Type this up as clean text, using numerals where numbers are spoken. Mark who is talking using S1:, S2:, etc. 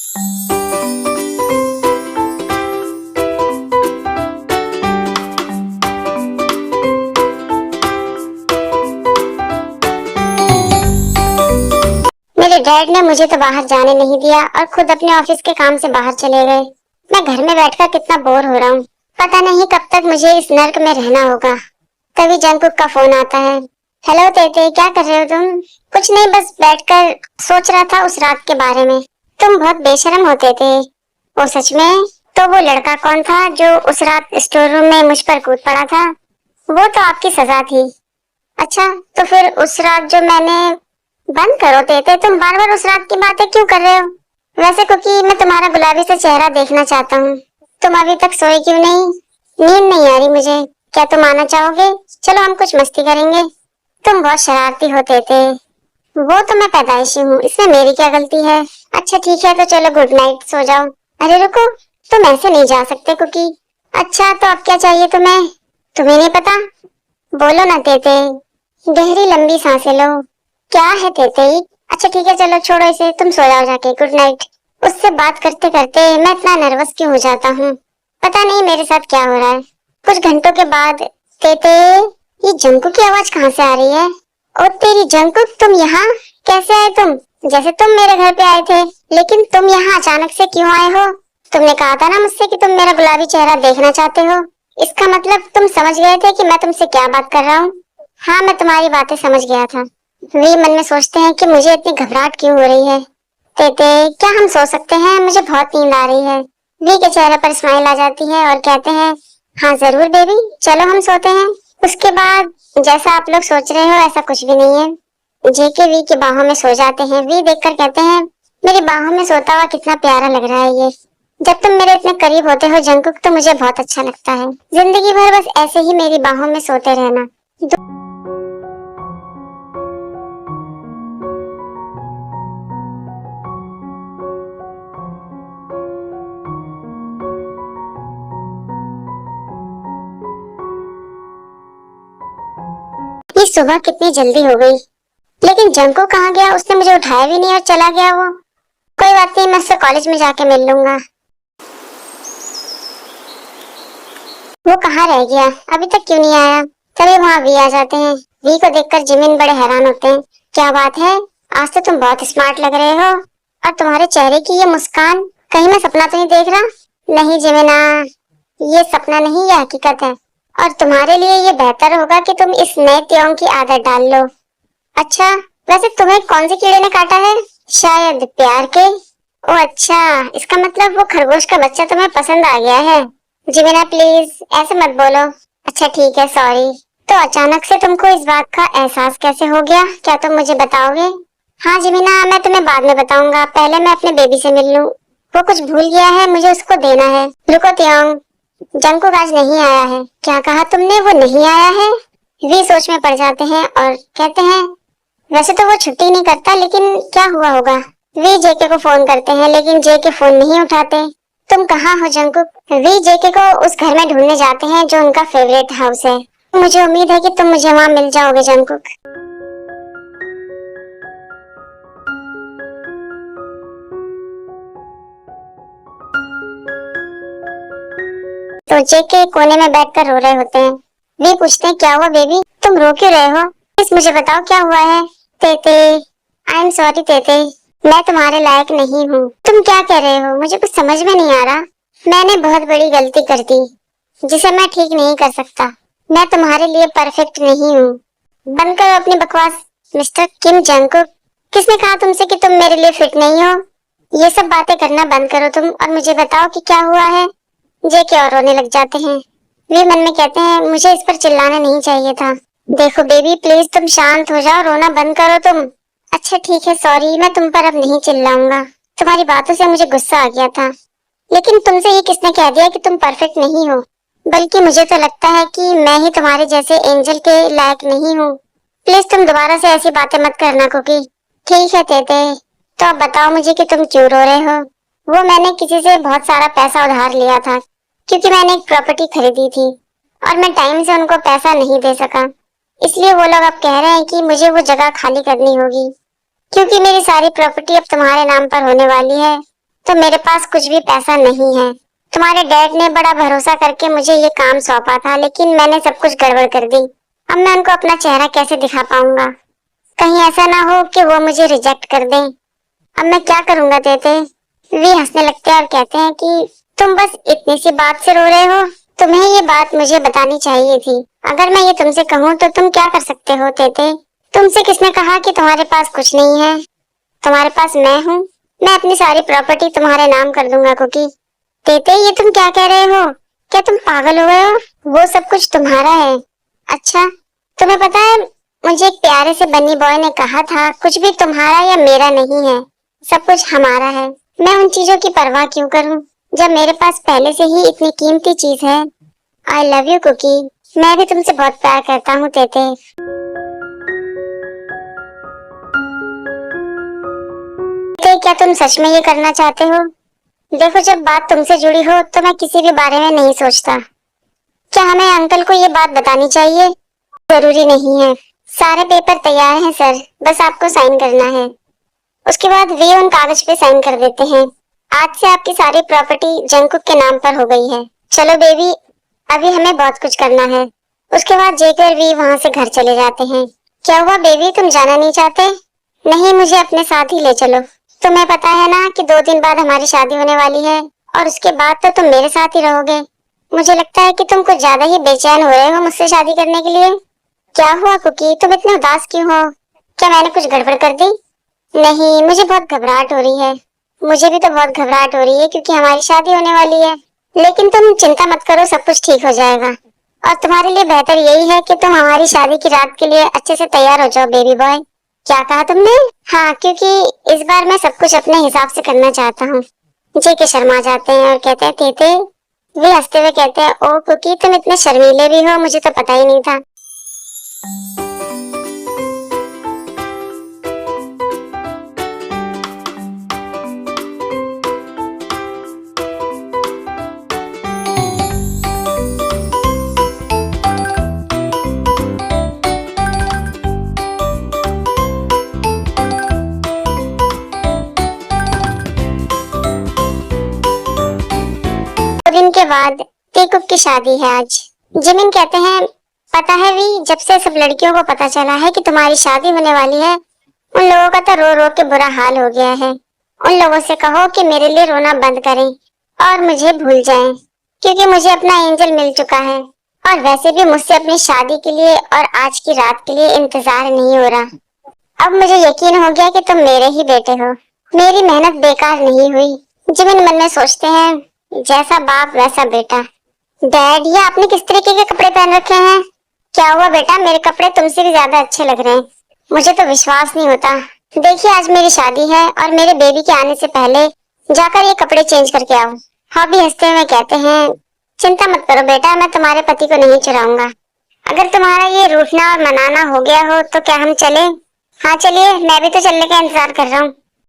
S1: मेरे डैड ने मुझे तो बाहर जाने नहीं दिया और खुद अपने ऑफिस के काम से बाहर चले गए। मैं घर में बैठकर कितना बोर हो रहा हूँ। पता नहीं कब तक मुझे इस नर्क में रहना होगा। तभी जंकुक का फोन आता है। हेलो तेते, क्या कर रहे हो तुम? कुछ नहीं, बस बैठकर सोच रहा था उस रात के बारे में। तुम बहुत बेशर्म होते थे। ओ सच में? तो वो लड़का कौन था जो उस रात स्टोर रूम में मुझ पर कूद पड़ा था? वो तो आपकी सजा थी। अच्छा, तो फिर उस रात जो मैंने बंद करो तेते, तुम बार बार उस रात की बातें क्यों कर रहे हो? वैसे क्योंकि मैं तुम्हारा गुलाबी सा चेहरा देखना चाहता हूँ। तुम अभी तक सोए क्यों नहीं? नींद नहीं आ रही मुझे। क्या तुम आना चाहोगे? चलो हम कुछ मस्ती करेंगे। तुम बहुत शरारती होते थे। वो तो मैं पैदाइशी हूँ, इसमें मेरी क्या गलती है? अच्छा ठीक है, तो चलो गुड नाइट, सो जाओ। अरे रुको, तुम ऐसे नहीं जा सकते कुकी। अच्छा तो अब क्या चाहिए तुम्हें? तुम्हें नहीं पता? बोलो ना तेते। गहरी लंबी सांसें लो। क्या है तेतई? अच्छा ठीक है, चलो छोड़ो इसे, तुम सो जाओ जाके, गुड नाइट। उससे बात करते करते मैं इतना नर्वस क्यों हो जाता हूँ? पता नहीं मेरे साथ क्या हो रहा है। कुछ घंटों के बाद तेते, ये जंकू की आवाज कहाँ से आ रही है? ओ तेरी जंकुक, तुम यहाँ कैसे आए तुम? जैसे तुम मेरे घर पे आए थे, लेकिन तुम यहाँ अचानक से क्यों आए हो? तुमने कहा था ना मुझसे कि तुम मेरा गुलाबी चेहरा देखना चाहते हो। इसका मतलब तुम समझ गए थे कि मैं तुमसे क्या बात कर रहा हूँ। हाँ, मैं तुम्हारी बातें समझ गया था। वे मन में सोचते हैं कि मुझे इतनी घबराहट क्यों हो रही है। तेते, क्या हम सो सकते हैं? मुझे बहुत नींद आ रही है। वी के चेहरे पर स्माइल आ जाती है और कहते हैं, हाँ जरूर बेबी, चलो हम सोते हैं। उसके बाद जैसा आप लोग सोच रहे हो ऐसा कुछ भी नहीं है। जेके वी की बाहों में सो जाते हैं। वी देखकर कहते हैं, मेरी बाहों में सोता हुआ कितना प्यारा लग रहा है ये। जब तुम मेरे इतने करीब होते हो जंकुक, तो मुझे बहुत अच्छा लगता है। जिंदगी भर बस ऐसे ही मेरी बाहों में सोते रहना। ये सुबह कितनी जल्दी हो गई। लेकिन जंको कहाँ गया? उसने मुझे उठाया भी नहीं और चला गया वो। कोई बात नहीं, मैं उससे कॉलेज में जाके मिल लूंगा। वो कहाँ रह गया? अभी तक क्यों नहीं आया? तभी वहाँ वी आ जाते हैं। वी को देखकर जिमिन बड़े हैरान होते हैं। क्या बात है? आज तो तुम बहुत स्मार्ट लग रहे हो। और तुम्हारे चेहरे की ये मुस्कान, कहीं मैं सपना तो नहीं देख रहा? नहीं जिमिना, ये सपना नहीं, ये हकीकत है। और तुम्हारे लिए ये बेहतर होगा कि तुम इस नए त्यों की आदत डाल लो। अच्छा, वैसे तुम्हें कौन से कीड़े ने काटा है? शायद प्यार के। ओ अच्छा, इसका मतलब वो खरगोश का बच्चा तुम्हें पसंद आ गया है। जिमिना प्लीज ऐसे मत बोलो। अच्छा ठीक है, सॉरी। तो अचानक से तुमको इस बात का एहसास कैसे हो गया? क्या तुम मुझे बताओगे? हाँ जिमिना, मैं तुम्हें बाद में बताऊंगा, पहले मैं अपने बेबी से मिल लूं। वो कुछ भूल गया है, मुझे उसको देना है। रुको त्योंग, जंकुक आज नहीं आया है। क्या कहा तुमने? वो नहीं आया है? वे सोच में पड़ जाते हैं और कहते हैं, वैसे तो वो छुट्टी नहीं करता, लेकिन क्या हुआ होगा? वे जेके को फोन करते हैं, लेकिन जेके फोन नहीं उठाते। तुम कहाँ हो जंकुक? वे जेके को उस घर में ढूंढने जाते हैं जो उनका फेवरेट हाउस है। मुझे उम्मीद है कि तुम मुझे वहाँ मिल जाओगे जंकुक। तो जेके कोने में बैठकर रो रहे होते हैं। वे पूछते हैं, क्या हुआ बेबी, तुम रो क्यों रहे हो? प्लीज मुझे बताओ क्या हुआ है। तेते, आई एम सॉरी तेते, मैं तुम्हारे लायक नहीं हूँ। तुम क्या कह रहे हो? मुझे कुछ समझ में नहीं आ रहा। मैंने बहुत बड़ी गलती कर दी जिसे मैं ठीक नहीं कर सकता। मैं तुम्हारे लिए परफेक्ट नहीं हूँ। बंद करो अपनी बकवास मिस्टर किम जंकुक। किसने कहा तुमसे कि तुम मेरे लिए फिट नहीं हो? ये सब बातें करना बंद करो तुम और मुझे बताओ कि क्या हुआ है। जेके और रोने लग जाते हैं। वे मन में कहते हैं, मुझे इस पर चिल्लाना नहीं चाहिए था। देखो बेबी, प्लीज तुम शांत हो जाओ, रोना बंद करो तुम। अच्छा ठीक है, सॉरी, मैं तुम पर अब नहीं चिल्लाऊंगा। तुम्हारी बातों से मुझे गुस्सा आ गया था। लेकिन तुमसे ये किसने कह दिया कि तुम परफेक्ट नहीं हो? बल्कि मुझे तो लगता है कि मैं ही तुम्हारे जैसे एंजल के लायक नहीं हूँ। प्लीज तुम दोबारा से ऐसी बातें मत करना कुकी। ठीक है तेते, तो अब बताओ मुझे कि तुम क्यों रो रहे हो? वो मैंने किसी से बहुत सारा पैसा उधार लिया था, क्योंकि मैंने एक प्रॉपर्टी खरीदी थी और मैं टाइम से उनको पैसा नहीं दे सका। इसलिए वो लोग अब कह रहे हैं कि मुझे वो जगह खाली करनी होगी, क्योंकि मेरी सारी प्रॉपर्टी अब तुम्हारे नाम पर होने वाली है। तो मेरे पास कुछ भी पैसा नहीं है। तुम्हारे डैड ने बड़ा भरोसा करके मुझे ये काम सौंपा था, लेकिन मैंने सब कुछ गड़बड़ कर दी। अब मैं उनको अपना चेहरा कैसे दिखा पाऊंगा? कहीं ऐसा ना हो कि वो मुझे रिजेक्ट कर दें। अब मैं क्या करूंगा तेते? वी हंसने लगते हैं और कहते हैं कि तुम बस इतनी सी बात से रो रहे हो? तुम्हें ये बात मुझे बतानी चाहिए थी। अगर मैं ये तुमसे कहूँ तो तुम क्या कर सकते हो तेते? तुमसे किसने कहा कि तुम्हारे पास कुछ नहीं है? तुम्हारे पास मैं हूँ। मैं अपनी सारी प्रॉपर्टी तुम्हारे नाम कर दूंगा कुकी। तेते, ये तुम क्या कह रहे हो? क्या तुम पागल हो गए हो? वो सब कुछ तुम्हारा है। अच्छा, तुम्हें पता है, मुझे एक प्यारे से बन्नी बॉय ने कहा था कुछ भी तुम्हारा या मेरा नहीं है, सब कुछ हमारा है। मैं उन चीजों की परवाह क्यों करूं जब मेरे पास पहले से ही इतनी कीमती चीज है। I love you cookie. मैं भी तुमसे बहुत प्यार करता हूँ तेते। तेते, क्या तुम सच में ये करना चाहते हो? देखो, जब बात तुमसे जुड़ी हो तो मैं किसी भी बारे में नहीं सोचता। क्या हमें अंकल को ये बात बतानी चाहिए? जरूरी नहीं है। सारे पेपर तैयार हैं सर, बस आपको साइन करना है। उसके बाद वे उन कागज पे साइन कर देते हैं। आज से आपकी सारी प्रॉपर्टी जंकुक के नाम पर हो गई है। चलो बेबी, अभी हमें बहुत कुछ करना है। उसके बाद जेके और वी वहाँ से घर चले जाते हैं। क्या हुआ बेबी, तुम जाना नहीं चाहते? नहीं, मुझे अपने साथ ही ले चलो। तुम्हें पता है ना कि 2 दिन बाद हमारी शादी होने वाली है और उसके बाद तो तुम मेरे साथ ही रहोगे। मुझे लगता है कि तुम कुछ ज्यादा ही बेचैन हो रहे हो मुझसे शादी करने के लिए। क्या हुआ कुकी, तुम इतने उदास क्यों हो? क्या मैंने कुछ गड़बड़ कर दी? नहीं, मुझे बहुत घबराहट हो रही है। मुझे भी तो बहुत घबराहट हो रही है क्योंकि हमारी शादी होने वाली है। लेकिन तुम चिंता मत करो, सब कुछ ठीक हो जाएगा। और तुम्हारे लिए बेहतर यही है कि तुम हमारी शादी की रात के लिए अच्छे से तैयार हो जाओ बेबी बॉय। क्या कहा तुमने? हाँ, क्योंकि इस बार मैं सब कुछ अपने हिसाब से करना चाहता हूँ। जेके शर्मा जाते हैं और कहते हैं तेते। वे हंसते हुए कहते हैं, ओ कुकी, तुम इतने शर्मीले भी हो, मुझे तो पता ही नहीं था। दिन के बाद टेकुप की शादी है आज। जिमिन कहते हैं, पता है वी, जब से सब लड़कियों को पता चला है कि तुम्हारी शादी होने वाली है, उन लोगों का तो रो रो के बुरा हाल हो गया है। उन लोगों से कहो कि मेरे लिए रोना बंद करें और मुझे भूल जाएं, क्योंकि मुझे अपना एंजल मिल चुका है। और वैसे भी मुझसे अपनी शादी के लिए और आज की रात के लिए इंतजार नहीं हो रहा। अब मुझे यकीन हो गया कि तुम मेरे ही बेटे हो। मेरी मेहनत बेकार नहीं हुई। जिमिन मन में सोचते हैं, जैसा बाप वैसा बेटा। डैड, ये आपने किस तरीके के कपड़े पहन रखे हैं? क्या हुआ बेटा, मेरे कपड़े तुमसे भी ज्यादा अच्छे लग रहे हैं। मुझे तो विश्वास नहीं होता। देखिए, आज मेरी शादी है और मेरे बेबी के आने से पहले जाकर ये कपड़े चेंज करके आओ। हॉबी हंसते हुए कहते हैं, चिंता मत करो बेटा, मैं तुम्हारे पति को नहीं चुराऊंगा। अगर तुम्हारा ये रूठना और मनाना हो गया हो तो क्या हम चले? हाँ चलिए, मैं भी तो चलने का इंतजार कर रहा हूँ।